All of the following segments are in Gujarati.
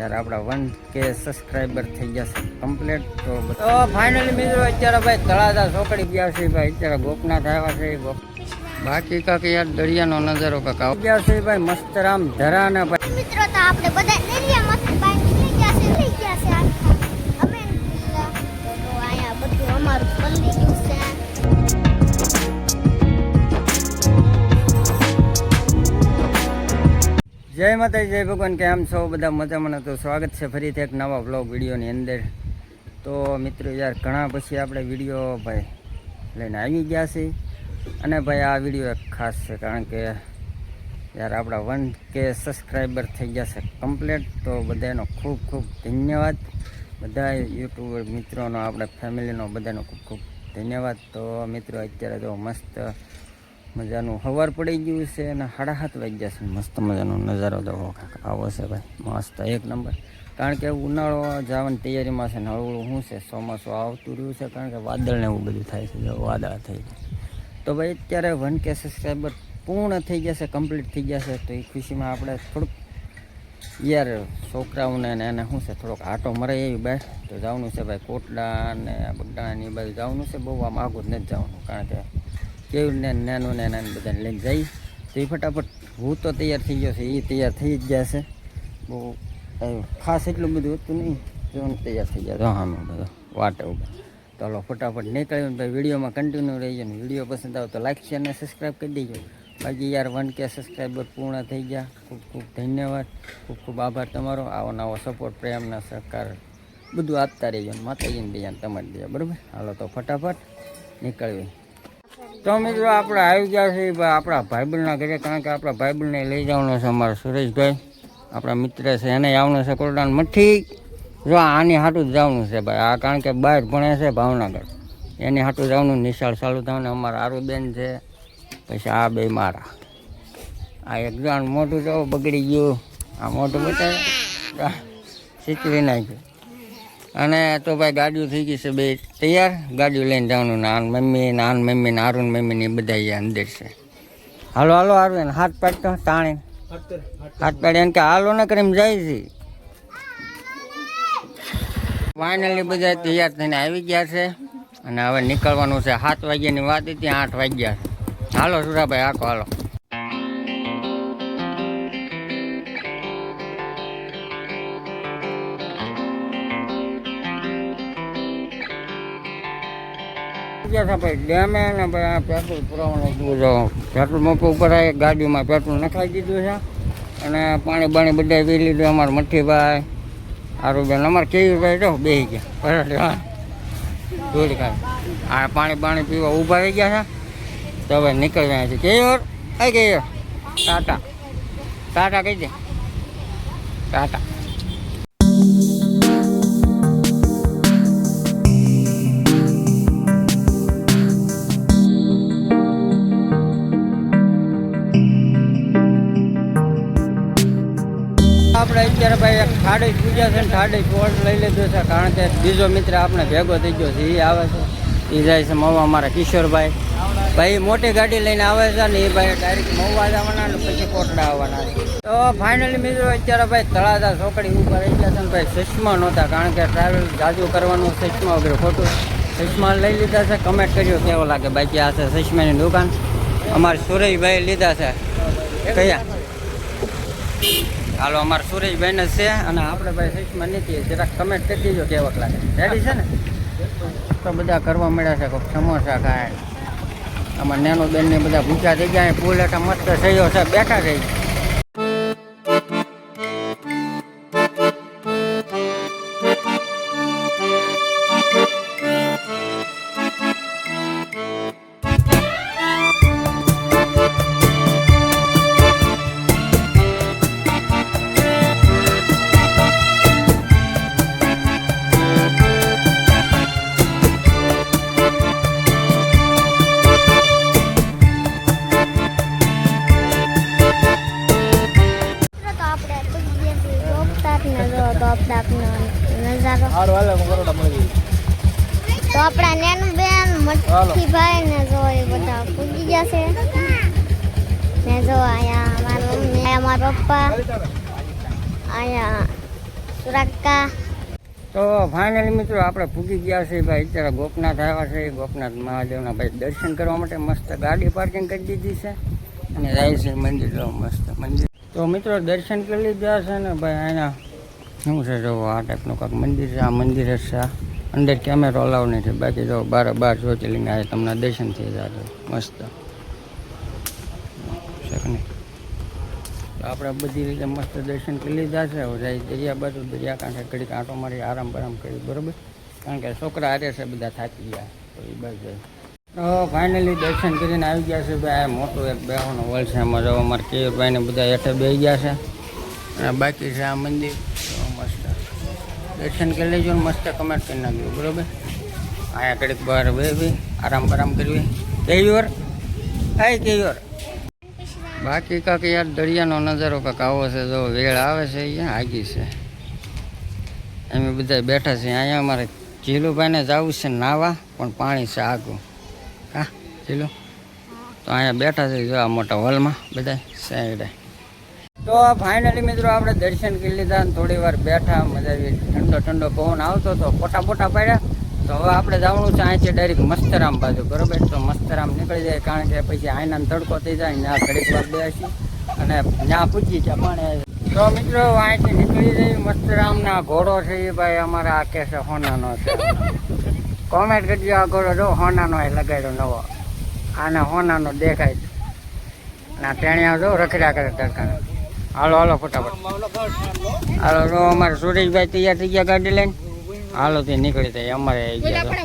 यार આપડા 1K સબસ્ક્રાઇબર થઈ જશે કમ્પ્લીટ તો ફાઇનલી મિત્રો અત્યારે ભાઈ તળાજા ચોકડી ગયા છે ભાઈ અત્યારે ગોપનાથ આવ્યા છે બાકી કાક યાર દરિયાનો નજારો કાક આવી ગયા છે ભાઈ મસ્ત રામ ધરા ને ભાઈ મિત્રો તો આપણે બધા દરિયા મસ્ત બાઈક લઈ ગયા છે અમે તો આયા બધું અમારું પલ્લી ગયું છે જય માતાજી જય ભગવાન કેમ છો બધા મજામાં તો સ્વાગત છે ફરીથી એક નવા વ્લોગ વિડીયોની અંદર તો મિત્રો યાર ઘણા પછી આપણે વિડીયો ભાઈ લઈને આવી ગયા છે અને ભાઈ આ વિડીયો એક ખાસ છે કારણ કે યાર આપણા 1K સબસ્ક્રાઈબર થઈ જશે કમ્પ્લીટ તો બધાનો ખૂબ ખૂબ ધન્યવાદ બધા યુટ્યુબર મિત્રોનો આપણા ફેમિલીનો બધાનો ખૂબ ખૂબ ધન્યવાદ તો મિત્રો અત્યારે તો મસ્ત મજાનું સવાર પડી ગયું છે અને 7:30 વાગ્યા છે મસ્ત મજાનો નજારો જોવો આવો છે ભાઈ મસ્ત એક નંબર કારણ કે ઉનાળો જવાની તૈયારીમાં છે ને હળવું શું છે ચોમાસું આવતું રહ્યું છે કારણ કે વાદળને એવું બધું થાય છે જો વાદળ થઈ જાય તો ભાઈ અત્યારે 1K સબસ્ક્રાઈબર પૂર્ણ થઈ જશે કમ્પ્લીટ થઈ જશે તો એ ખુશીમાં આપણે થોડુંક યાર છોકરાઓને એને શું છે થોડોક આટો મરાય એવી બહાર તો જવાનું છે ભાઈ કોટડા અને બગડાની એ બાજુ જવાનું છે બહુ આમ આગળ નથી જવાનું કારણ કે કેવું ને નાનું ને નાનું બધાને લઈને જઈ તો એ ફટાફટ હું તો તૈયાર થઈ ગયો છે એ તૈયાર થઈ જ જશે બહુ ખાસ એટલું બધું હતું નહીં જો તૈયાર થઈ જાય તો હા બધો વાટે ઉભા ચાલો ફટાફટ નીકળ્યું ભાઈ વિડીયોમાં કન્ટિન્યુ રહી જાય ને વિડીયો પસંદ આવે તો લાઈક શેર અને સબસ્ક્રાઈબ કરી દેજો બાકી યાર 1K સબસ્ક્રાઈબર પૂર્ણ થઈ ગયા ખૂબ ખૂબ ધન્યવાદ ખૂબ ખૂબ આભાર તમારો આવો નવો સપોર્ટ પ્રેમના સહકાર બધું આપતા રહીજો ને માતાજીને દયા તમારી દયા બરાબર હાલો તો ફટાફટ નીકળવી તો મિત્રો આપણે આવી ગયા છે આપણા ભાઈબંધના ઘરે કારણ કે આપણા ભાઈબંધને લઈ જવાનો છે અમારા સુરેશભાઈ આપણા મિત્ર છે એને આવવાનું છે કોરડાની મઠ્ઠી જો આની હાટું જ જવાનું છે ભાઈ આ કારણ કે બહાર ભણે છે ભાવનગર એની હાટું જવાનું નિશાળ ચાલુ થવાનું અમારા આરુબેન છે પછી આ બે મારા આ એક જણ મોટું તો બગડી ગયું આ મોટું બતાવે શીતરી નાખ્યું અને તો ભાઈ ગાડીઓ થઈ ગઈ છે બે તૈયાર ગાડીઓ લઈને જવાનું નાન મમ્મી ને આરુન મમ્મી ને બધા અંદર છે હાલો હાલો આરુન હાથ પાડતો તાણે હાથ પાડે એને કે હાલો ને કરીને જાય છે ફાઇનલી બધા તૈયાર થઈને આવી ગયા છે અને હવે નીકળવાનું છે 7 વાગ્યાની વાત હતી 8 વાગ્યા છે હાલો સુરાભાઈ આખો હાલો ભાઈ ડેમે ને ભાઈ આ પેટ્રોલ પુરાવાનું પેટ્રોલ પંપ ઉપર ગાડીમાં પેટ્રોલ નખાઈ દીધું છે અને પાણી બાણી બધા પી લીધું અમારા મઠ્ઠીભાઈ આરુબેન અમારે કેવીભાઈ જો બેસી ગયા હા દોડી કાઢ આ પાણી બાણી પીવા ઊભા રહી ગયા છે તો હવે નીકળ્યા છે કેવી આવી ગઈ ટાટા ટાટા કહી દે ટાટા આપણે અત્યારે ભાઈ એક ઠાડી પૂજા છે ને ઠાડી પોર્ટ લઈ લીધો છે કારણ કે બીજો મિત્ર આપણે ભેગો થઈ ગયો છે એ આવે છે એ જાય છે મહુવા અમારા કિશોરભાઈ ભાઈ મોટી ગાડી લઈને આવે છે ને એ ભાઈ ડાયરેક્ટ મહુવા જવાના ને પછી કોટડા આવવાના તો ફાઇનલી મિત્રો અત્યારે ભાઈ તળાજા ચોકડી ઉપર રહી ગયા છે ને ભાઈ ચશ્મા નહોતા કારણ કે ટ્રાવેલ જાજુ કરવાનું ચશ્મા વગેરે ખોટું ચશ્મા લઈ લીધા છે કમેન્ટ કર્યો કેવો લાગે બાકી આ છે ચશ્માની દુકાન અમારે સુરેશભાઈ લીધા છે કયા હાલો અમારા સુરેશભાઈને છે અને આપણે ભાઈ ચશ્મા નથી જરાક કમેન્ટ કરી દીજો કેવાક લાગે રેડી છે ને તો બધા કરવા મળ્યા છે કોઈ સમોસા ખાય આમાં નેનો બેનને બધા ભૂખ્યા થઈ ગયા પુલેટા મસ્ત થયો છે બેઠા થઈ તો આપણા નેનું બેન મઠ્ઠીભાઈ ને જો એ બધા પૂજી ગયા છે ને જો અહીંયા અમારા મમ્મી અમારા પપ્પા અહીંયા સુરાકા તો ફાઇનલી મિત્રો આપણે પૂગી ગયા છે ભાઈ. અત્યારે ગોપનાથ આવ્યા છે. ગોપનાથ મહાદેવના ભાઈ દર્શન કરવા માટે મસ્ત ગાડી પાર્કિંગ કરી દીધી છે અને જાય છે મંદિર. જો મસ્ત મંદિર. તો મિત્રો દર્શન કરી લીધા છે ને ભાઈ. અહીંયા શું છે જો આ ટાઈપનું કાંઈક મંદિર છે. આ મંદિર જ છે. અંદર કેમેરો અલાવ નથી. બાકી જો બાર જ્યોતિર્લિંગ આવે તમને દર્શન થઈ જાય મસ્ત છે કે નહીં. તો આપણે બધી રીતે મસ્ત દર્શન કરી લીધા છે. હવે જાય દરિયા બાજુ દરિયાકાંઠે ઘડીક આંટો મારી આરામ કરી બરાબર. કારણ કે છોકરા હારે છે બધા થાકી ગયા તો એ બાજુ જાય. તો ફાઇનલી દર્શન કરીને આવી ગયા છે ભાઈ. આ મોટું એક બેહવાનો હોલ છે. એમાં જો અમારે કેયુરભાઈને બધા હેઠે બેસી ગયા છે અને બાકી છે આ મંદિર. તો મસ્ત દર્શન કરી લેજો ને મસ્ત કમેન્ટ કરી નાખ્યું બરાબર. અહીંયા ઘડીક બહાર બેસી આરામ કરવી. કેયુર કેયુર બાકી કાંક યાર દરિયાનો નજારો કાંક આવો છે. જો વેળ આવે છે અહીંયા આગી છે. અમે બધા બેઠા છીએ. અહીંયા અમારે જીલુભાઈને જવું છે નાવા પણ પાણી છે આગું. હા જીલુ તો અહીંયા બેઠા છે જો આ મોટા હોલમાં બધા સાઈડે. તો ફાઇનલી મિત્રો આપણે દર્શન કરી લીધા અને થોડી વાર બેઠા મજા આવી. ઠંડો પવન આવતો હતો. ફોટા પાડ્યા. તો હવે આપણે જવાનું છે અહીંથી ડાયરેક્ટ મસ્તરામ બાજુ બરોબર. તો મસ્તરામ નીકળી જાય કારણ કે પછી આઈના તડકો થઈ જાય. ત્યાં ઘડીક વાર બેસી અને ત્યાં પૂછી છે પાણી. તો મિત્રો અહીંથી નીકળી જાય મસ્તરામના ઘોડો છે એ ભાઈ અમારા આ કે છે હોનાનો છે. કોમેન્ટ કરજો આ ઘોડો જો હોનાનો એ લગાડ્યો નવો. આને હોનાનો દેખાય છે અને આ ટેણિયા જો રખડ્યા કરે તડકાને. હાલો ફટાફટ હાલો. જો અમારે સુરેશભાઈ તૈયાર થઈ ગયા ગાડી લઈને. હાલો તે નીકળી જાય અમારે આવી ગયા.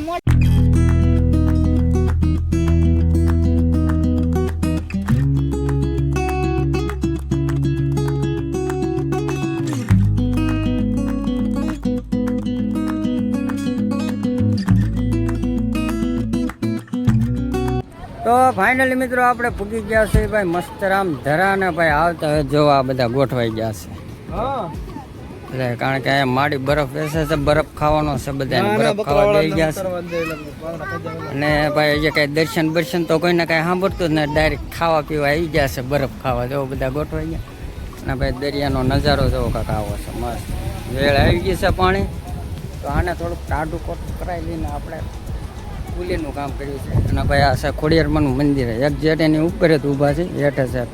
તો ફાઇનલી મિત્રો આપણે પૂગી ગયા છે ભાઈ મસ્તરામ ધરા ને ભાઈ. આવતા જો આ બધા ગોઠવાઈ ગયા છે. એટલે કારણ કે અહીંયા માડી બરફ બેસે છે. બરફ ખાવાનો છે બધાને. બરફ ખાવા દઈ ગયા છે. અને ભાઈ જે કાંઈ દર્શન તો કોઈને કાંઈ સાંભળતું જ ને ડાયરેક્ટ ખાવા પીવા આવી ગયા છે. બરફ ખાવા જો બધા ગોઠવાઈ ગયા. અને ભાઈ દરિયાનો નજારો જોવો કાંક આવો છે મસ્ત. વેળ આવી ગઈ છે પાણી. તો આને થોડુંક ટાઢું કોટ કરાવી લઈને આપણે પુલીનું કામ કર્યું છે. અને ભાઈ આ છે ખોડિયારમાંનું મંદિર. એક જેટ એની ઉપર જ ઊભા છે. હેઠે છે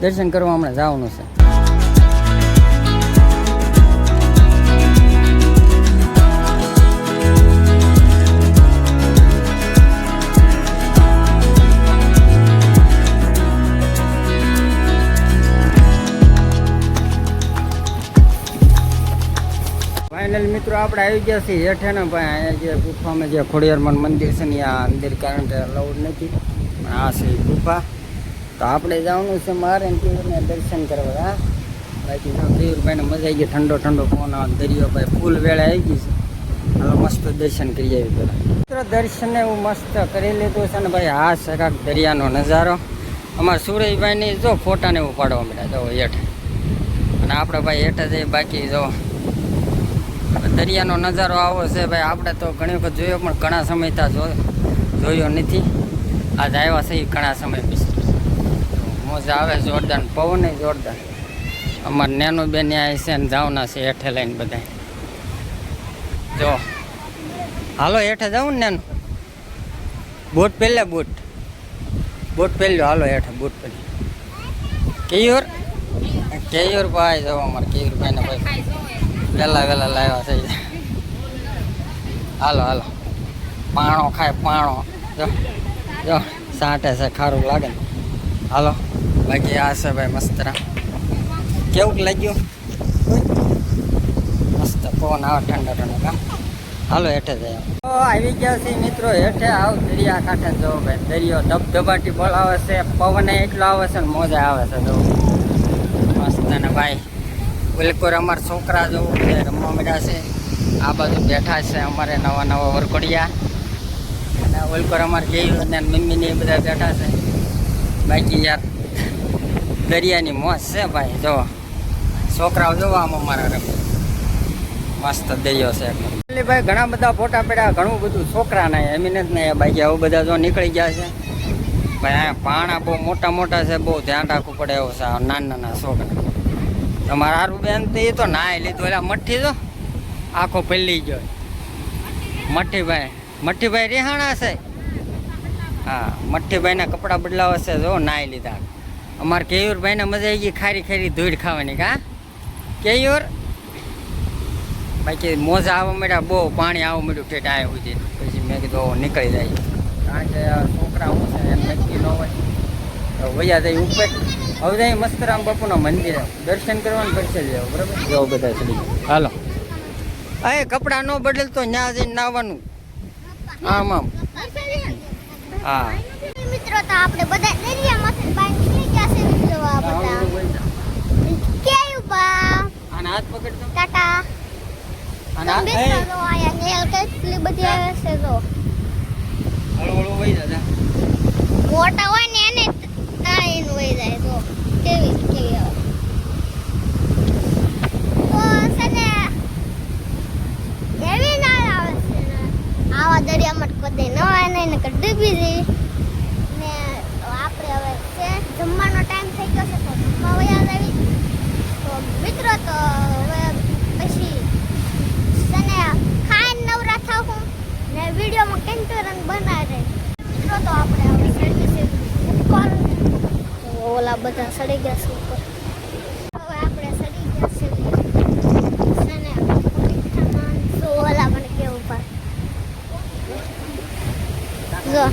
દર્શન કરવા હમણાં જવાનું છે. ફાઇનલ મિત્રો આપણે આવી ગયા છીએ હેઠે ને ભાઈ. અહીંયા જે ગુફામાં જે ખોડિયારમાંનું મંદિર છે ને આ અંદર કારણ કે અલાઉડ નથી. આ છે ગુફા. તો આપણે જવાનું છે મારે કેયુરને દર્શન કરવા. હા બાકી જો કેયુરભાઈને મજા આવી ગઈ. ઠંડો પવન દરિયો ભાઈ ફૂલ વેળા આવી ગઈ છે. હાલો મસ્ત દર્શન કરી આવી પેલા મિત્રો. દર્શન એવું મસ્ત કરી લીધું છે ને ભાઈ. આ છે કાંક દરિયાનો નજારો. અમારા સુરેશભાઈની જો ફોટાને એવું પાડવા મળ્યા જો હેઠે. અને આપણે ભાઈ હેઠે જઈએ. બાકી જો દરિયાનો નજારો આવો છે ભાઈ. આપણે તો ઘણી વખત જોયો પણ ઘણા સમય ત્યાં જોયો નથી. આજ આવ્યા છે ઘણા સમય પછી. મોજા આવે જોરદાર. પવન જોરદાર. અમારે નેનું બેન આવી છે ને જવાના છે હેઠે લઈને બધા. જો હાલો હેઠે જાઉં ને નેનું. બોટ પહેલે બોટ પહેલ્યો. હાલો હેઠે બોટ પહેલી. કેયુર ભાઈ જો અમારે કેયુરભાઈને ભાઈ વેલા લાવ્યા છે. હાલો પાણો ખાય પાણો. જો સાંટે છે ખારું લાગે ને. હાલો બાકી આ છે ભાઈ મસ્તરા. કેવું લાગ્યું? મસ્ત પવન આવે ઠંડો કામ. હાલો હેઠે જાય. તો આવી ગયા છે મિત્રો હેઠે. આવ દરિયા કાંઠે જો ભાઈ. દરિયો ધબધબાટી બોલાવે છે. પવન એટલો આવે છે ને મોજા આવે છે જો મસ્ત. ને ભાઈ ઓલકોર અમારા છોકરા જો રમવા મળ્યા છે. આ બાજુ બેઠા છે અમારે નવા વરકોડિયા. અને ઓલકોર અમારે કેયું અને મમ્મીને એ બધા બેઠા છે. બાકી યાર દરિયાની મોજ છે ભાઈ. જો છોકરાઓ જોવા આમ અમારા રમે. મસ્ત દરિયો છે એટલે ભાઈ. ઘણા બધા ફોટા પડ્યા. ઘણું બધું છોકરા નહીં એમને જ નહીં. બાકી આવું બધા જો નીકળી ગયા છે ભાઈ. અહીંયા પાણા બહુ મોટા છે. બહુ ધ્યાન રાખવું પડે એવું છે નાના છોકરા. તમારા હારું બેન તો એ તો નાય લીધું એટલે મઠ્ઠી તો આખો પલ્લી ગયો. મઠ્ઠીભાઈ રેહાણા છે. હા, મઠ્ઠીભાઈના કપડાં બદલાવા છે જો નાય લીધા. અમારે કેયુરભાઈને મજા આવી ગઈ ખારી ખારી ધૂળ ખાવાની. કા કેયુર બાકી મોજા આવવા મળ્યા, બહુ પાણી આવવા મળ્યું ઠેઠ આવ્યા સુધી. પછી મેં કીધું નીકળી જાય, કારણ કે છોકરા હું છે એમ નક્કી ન હોય તો વૈયા જાય ઉપર. હવે જાય મસ્તરામ બાપુના મંદિરે દર્શન કરવાનું પડશે જાવ, બરાબર? જાઓ બધા ચડી જાઓ. હાલો, એ કપડાં ન બદલ તો ત્યાં જઈને નાવાનું. આમ હા મિત્રો, તો આપણે બધા દરિયામાંથી બહાર નીકળી ગયા છે. મિત્રો આ બધા કેવું બા આના હાથ પકડતો. ટાટા. આના તો મિત્રો જો આયા નેલ કેટલી બધી આવે છે. જો હળવળું વહી દાદા. મોટા હોય ને એને તાળીને વહી જાય. તો કેવી આવે. તો છે ને એવી ના આવે છે ને આવા દરિયામાં કદી ન આવે ને એને ડૂબી જઈ ને. આપણે હવે છે જમવાનો ટાઈમ થઈ ગયો છે, તો જમવા વયા આવી. તો મિત્રો, તો હવે પછી છે ને ખાઈને નવરા થાવ હું ને વિડીયોમાં કેન્ટરન બનાવે. મિત્રો, તો આપણે હવે ચડી છે ઉપર. તો ઓલા બધા ચડી ગયા છે ઉપર. હવે આપણે ચડી ગયા છે ને તો ઓલા મને કેવું ઉપર જો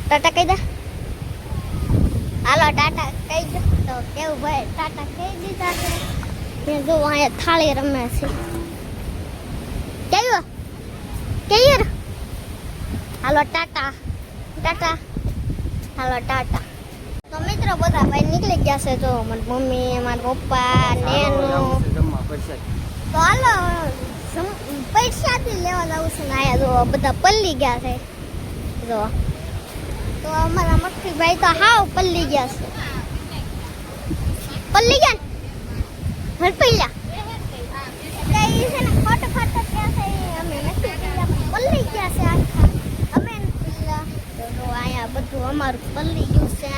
ટાટા કહી દે. હાલો ટાટા કહી દો. તો કેવું ભાઈ ટાટા કહી દીધા છે. ત્યાં જો અહીંયા થાળી રમે છે. કેવું કેવું હાલો ટાટા ટાટા હાલો ટાટા. તો મિત્રો બધા ભાઈ નીકળી ગયા છે. જો મારી મમ્મી, મારા પપ્પા, નેનું. જમવા પડશે. તો હાલો પૈસાથી લેવા જવું છે ને. આયા જો બધા પલ્લી ગયા છે. જો તો અમારા મઠ્ઠીભાઈ તો હાવ પલ્લી ગયા છે. પલ્લી ગયા ને પલ્લા છે ને ખોટું ખોટું ક્યાં છે. અમે નથી પલ્લા પલ્લી ગયા છે આખા. અમે પલ્લા તો અહીંયા બધું અમારું પલ્લી ગયું છે.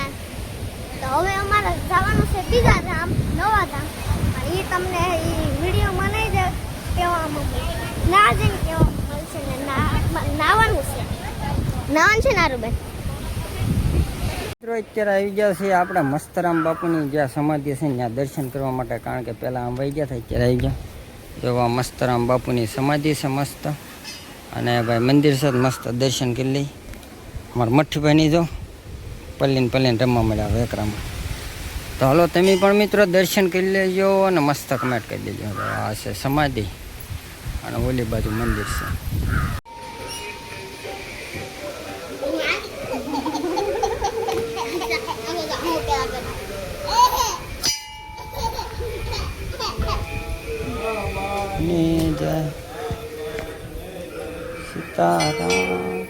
તો હવે અમારે જવાનું છે બીજા ધામ, નવા ધામ. એ તમને એ વિડીયોમાં નહીં જ કહેવામાં ના જઈને કહેવા મળશે ને. નાવાનું છે. નાવાનું છે નારુબેન. મિત્રો, અત્યારે આવી ગયા છે આપણા મસ્તરામ બાપુની જ્યાં સમાધિ છે ત્યાં દર્શન કરવા માટે. કારણ કે પહેલાં આમ વહી ગયા હતા, અત્યારે આવી ગયા. એવા મસ્તરામ બાપુની સમાધિ છે મસ્ત. અને ભાઈ મંદિર છે મસ્ત, દર્શન કરી લઈ. અમારા મઠ્ઠીભાઈની જો પલ્લીને રમવા મળ્યા વેકરામાં. તો હાલો તમે પણ મિત્રો દર્શન કરી લેજો અને મસ્ત કમેન્ટ કરી દેજો. આ છે સમાધિ અને ઓલી બાજુ મંદિર છે. જય સીતારામ.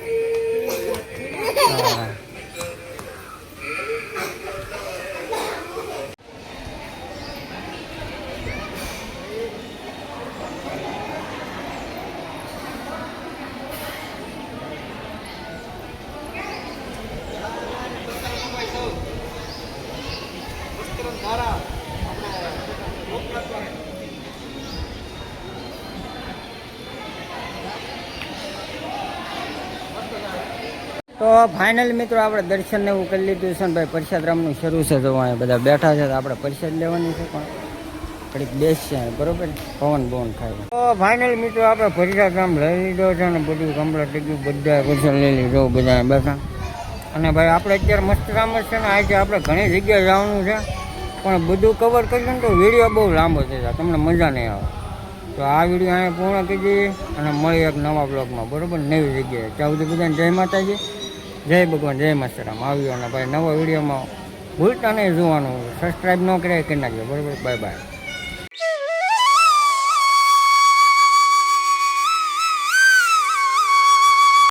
તો ફાઇનલ મિત્રો આપણે દર્શન ને એવું કરી લીધું છે ને ભાઈ. પ્રસાદ રામનું શરૂ છે. જો અહીંયા બધા બેઠા છે તો આપણે પ્રસાદ લેવાની છે, પણ ઘડીક બેસશે બરોબર, પવન ખાય. તો ફાઇનલ મિત્રો આપણે પ્રસાદ રામ લઈ લીધો છે ને બધું કમ્પ્લીટ થઈ ગયું. બધા પ્રસાદ લઈ લીધો, બધા બેઠા. અને ભાઈ આપણે અત્યારે મસ્ત રામ છે ને. આજે આપણે ઘણી જગ્યાએ જવાનું છે, પણ બધું કવર કરીએ ને તો વિડીયો બહુ લાંબો થઈ જાય, તમને મજા નહીં આવે. તો આ વિડીયો અહીંયા પૂર્ણ કરી દઈએ અને મળી એક નવા બ્લોગમાં, બરોબર, નવી જગ્યાએ. ત્યાં સુધી બધાને જય માતાજી, જય ભગવાન, જય મસ્તરામ. આવ્યો અને ભાઈ નવા વિડીયોમાં ભૂલતા નહીં જોવાનું. સબસ્ક્રાઈબ ન કરે કરી નાખજો, બરોબર. Bye bye.